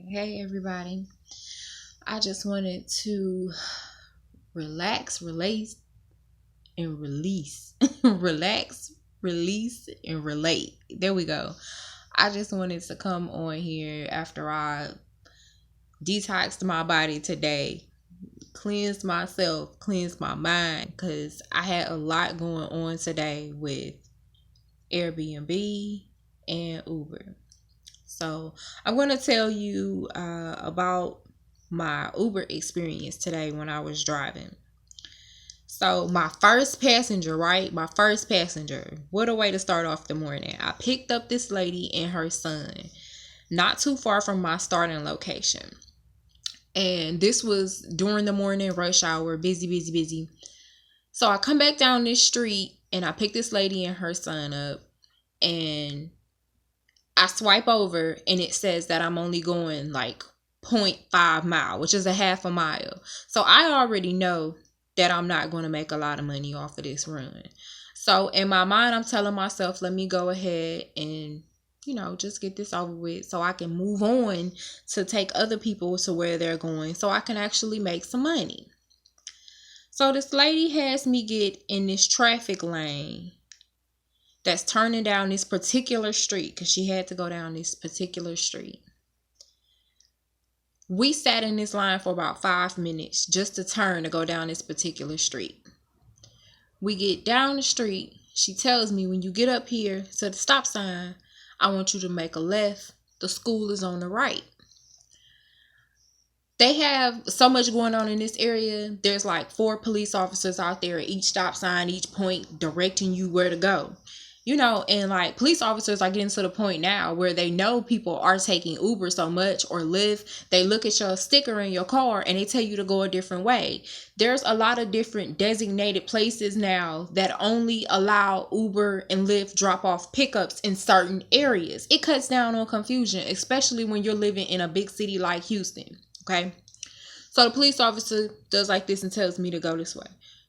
Hey everybody. I just wanted to relax, release, and release. Relax, release, and relate. There we go. I just wanted to come on here after I detoxed my body today, cleansed myself, cleansed my mind, because I had a lot going on today with Airbnb and Uber. So I'm going to tell you about my Uber experience today when I was driving. So my first passenger, right? My first passenger. What a way to start off the morning. I picked up this lady and her son not too far from my starting location. And this was during the morning rush hour, busy, busy, busy. So I come back down this street and I pick this lady and her son up, and I swipe over and it says that I'm only going like 0.5 mile, which is a half a mile. So I already know that I'm not going to make a lot of money off of this run. So in my mind, I'm telling myself, let me go ahead and, just get this over with so I can move on to take other people to where they're going so I can actually make some money. So this lady has me get in this traffic lane that's turning down this particular street because she had to go down this particular street. We sat in this line for about 5 minutes just to turn to go down this particular street. We get down the street. She tells me, when you get up here to the stop sign, I want you to make a left. The school is on the right. They have so much going on in this area. There's like 4 police officers out there at each stop sign, each point, directing you where to go. And like police officers are getting to the point now where they know people are taking Uber so much or Lyft. They look at your sticker in your car and they tell you to go a different way. There's a lot of different designated places now that only allow Uber and Lyft drop off pickups in certain areas. It cuts down on confusion, especially when you're living in a big city like Houston. Okay. So the police officer does like this and tells me to go this way.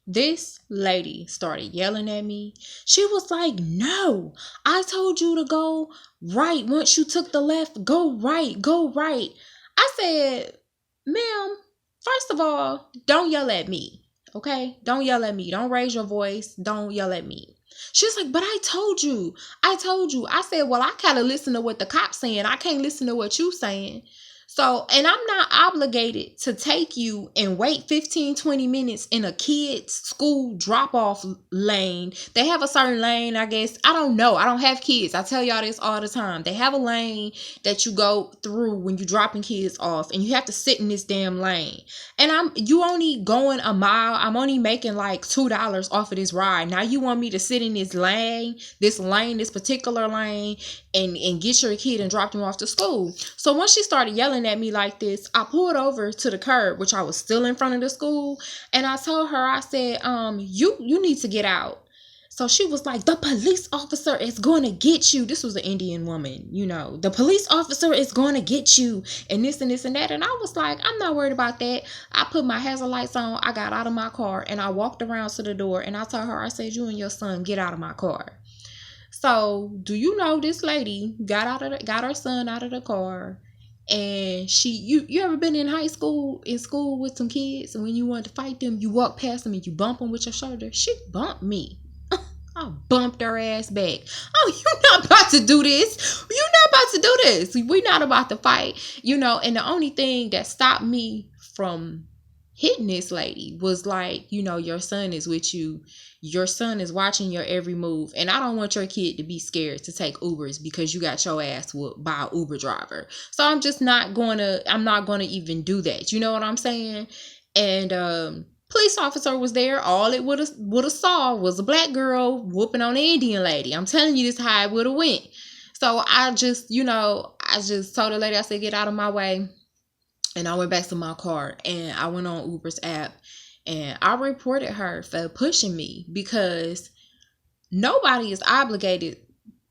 This lady started yelling at me. She was like, no, I told you to go right. Once you took the left, go right, go right. I said, ma'am, first of all, don't yell at me. Okay? Don't yell at me. Don't raise your voice. Don't yell at me. She's like, but I told you. I said, well, I gotta listen to what the cop's saying. I can't listen to what you saying. So, and I'm not obligated to take you and wait 15, 20 minutes in a kid's school drop-off lane. They have a certain lane, I guess. I don't know. I don't have kids. I tell y'all this all the time. They have a lane that you go through when you're dropping kids off, and you have to sit in this damn lane. And you only going a mile. I'm only making like $2 off of this ride. Now you want me to sit in this this particular lane, and get your kid and drop them off to school. So once she started yelling at me like this, I pulled over to the curb, which I was still in front of the school, and I told her, I said, you need to get out. So she was like, the police officer is going to get you. This was an Indian woman, the police officer is going to get you, and this and this and that. And I was like, I'm not worried about that. I put my hazard lights on. I got out of my car and I walked around to the door, and I told her, I said, you and your son get out of my car. So, do you know this lady got her son out of the car, and you ever been in school with some kids, and when you want to fight them, you walk past them and you bump them with your shoulder? She bumped me. I bumped her ass back. Oh, you're not about to do this. You're not about to do this. We're not about to fight, and the only thing that stopped me from hitting this lady was like, your son is with you. Your son is watching your every move. And I don't want your kid to be scared to take Ubers because you got your ass whooped by an Uber driver. So I'm not going to even do that. You know what I'm saying? And police officer was there. All it would have saw was a black girl whooping on an Indian lady. I'm telling you, this how it would have went. So I just told the lady, I said, get out of my way. And I went back to my car and I went on Uber's app and I reported her for pushing me, because nobody is obligated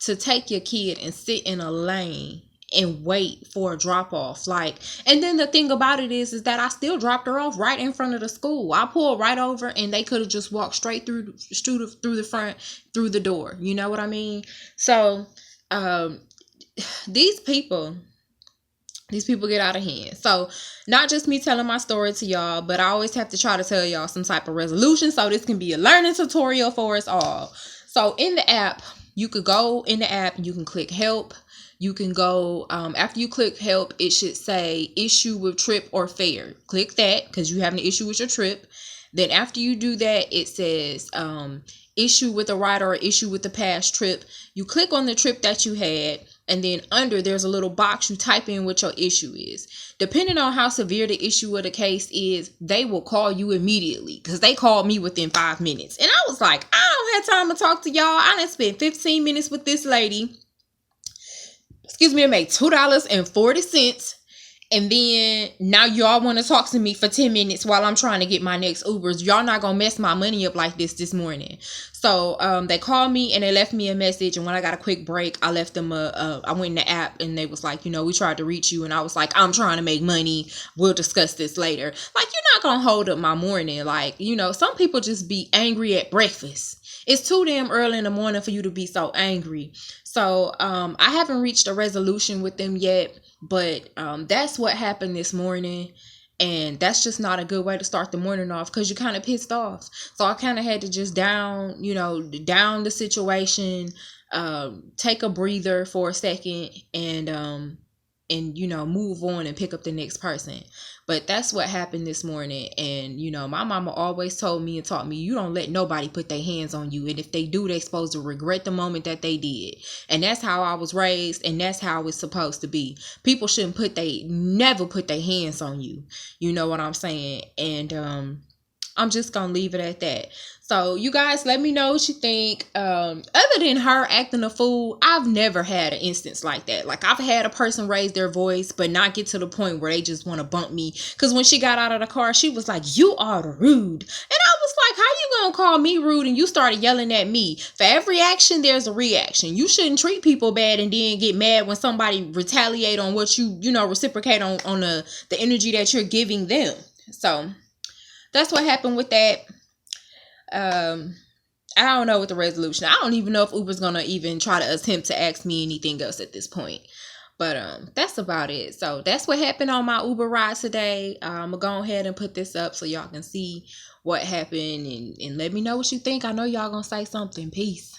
to take your kid and sit in a lane and wait for a drop off. And then the thing about it is that I still dropped her off right in front of the school. I pulled right over and they could have just walked straight through the front, through the door. You know what I mean? So, these people, These people get out of hand. So not just me telling my story to y'all, but I always have to try to tell y'all some type of resolution. So this can be a learning tutorial for us all. So in the app, you could go in the app and you can click help. You can go, after you click help, it should say issue with trip or fare. Click that because you have an issue with your trip. Then after you do that, it says issue with a ride or issue with the past trip. You click on the trip that you had, and then under there's a little box. You type in what your issue is. Depending on how severe the issue of the case is, they will call you immediately, because they called me within 5 minutes. And I was like, I don't have time to talk to y'all. I done spent 15 minutes with this lady. Excuse me, to make $2.40. And then now y'all want to talk to me for 10 minutes while I'm trying to get my next Ubers. Y'all not going to mess my money up like this morning. So they called me and they left me a message. And when I got a quick break, I left them I went in the app and they was like, you know, we tried to reach you. And I was like, I'm trying to make money. We'll discuss this later. Like, you're not going to hold up my morning. Like, you know, some people just be angry at breakfast. It's too damn early in the morning for you to be so angry. So I haven't reached a resolution with them yet. But that's what happened this morning, and that's just not a good way to start the morning off, because you're kind of pissed off. So I kind of had to just down the situation, take a breather for a second, and move on and pick up the next person. But that's what happened this morning. And my mama always told me and taught me, you don't let nobody put their hands on you, and if they do, they're supposed to regret the moment that they did. And that's how I was raised, and that's how it's supposed to be. People shouldn't never put their hands on you. You know what I'm saying? And I'm just gonna leave it at that. So you guys, let me know what you think. Other than her acting a fool, I've never had an instance like that. Like, I've had a person raise their voice, but not get to the point where they just want to bump me. Because when she got out of the car, she was like, you are rude. And I was like, how you gonna call me rude? And you started yelling at me. For every action, there's a reaction. You shouldn't treat people bad and then get mad when somebody retaliate on what you reciprocate on the energy that you're giving them. So that's what happened with that. I don't know what the resolution. I don't even know if Uber's gonna even try to attempt to ask me anything else at this point. But that's about it. So that's what happened on my Uber ride today. I'm gonna go ahead and put this up so y'all can see what happened, and let me know what you think. I know y'all gonna say something. Peace.